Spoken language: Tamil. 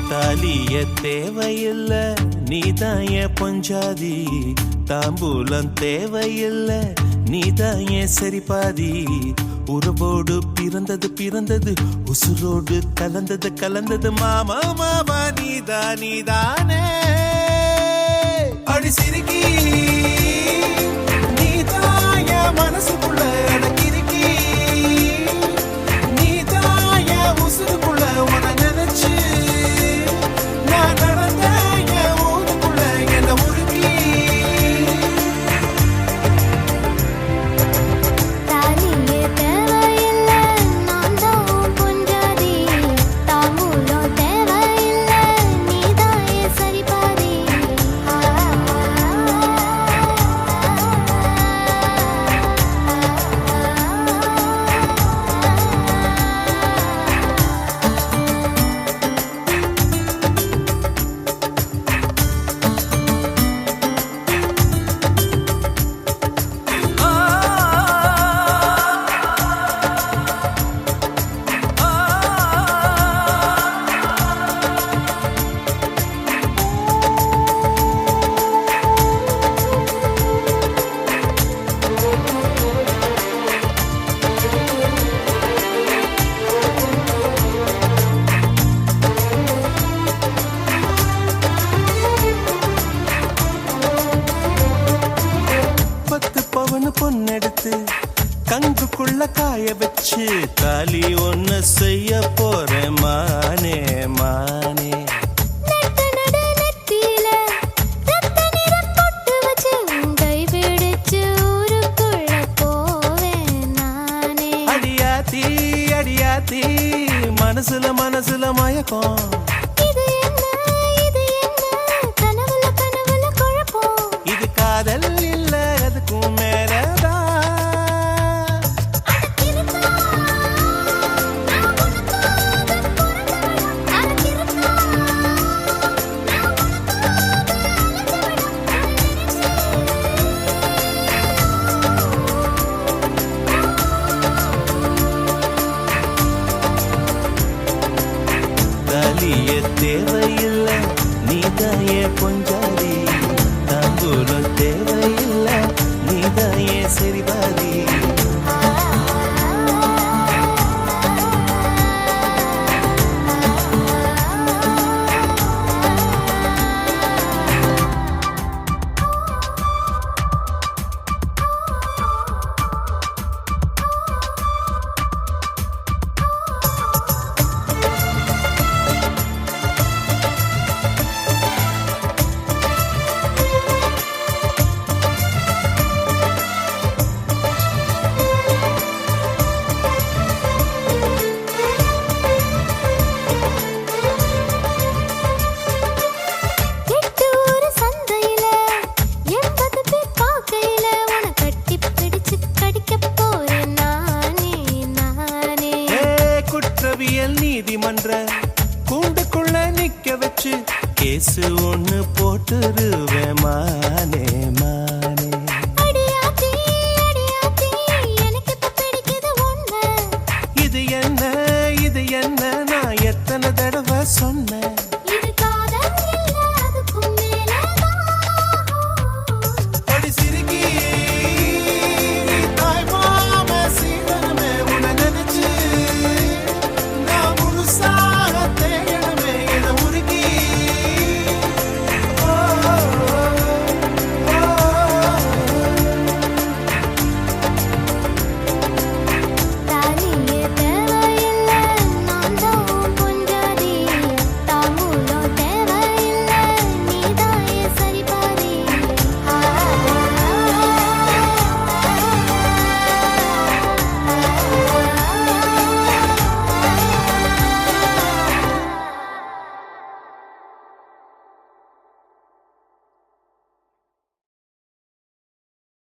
தாலிய தேவையில்ல நீதாய பொஞ்சாதி, தாம்பூலம் தேவையில்ல நீதாய சரிபாதி. உறவோடு பிறந்தது பிறந்தது, உசுரோடு கலந்தது கலந்தது, மாமா மாமா நீதானே. அடி சிரிக்கி நீதாய மனசுக்குள்ள அடக்கிருக்கி, நீதாய உசுருக்குள்ள உன நினைச்சு பொன்னெடுத்து கங்குக்குள்ள காய வச்சு தாலி ஒன்னு செய்ய போறேன் மானே மானே. அடியாத்தி அடியாத்தி மனசுல மனசுல மயக்கம், இது காதல் இல்ல அதுக்கும் மேலதான். தாலிய தேவையில்ல நீதாய பொஞ்சாதி, தாம்பூலம் தேவையில்ல நீதாய சரிபாதி. நீதிமன்ற கூண்டுக்குள்ள நிக்க வச்சு கேசு ஒண்ணு போட்டுருவேன்.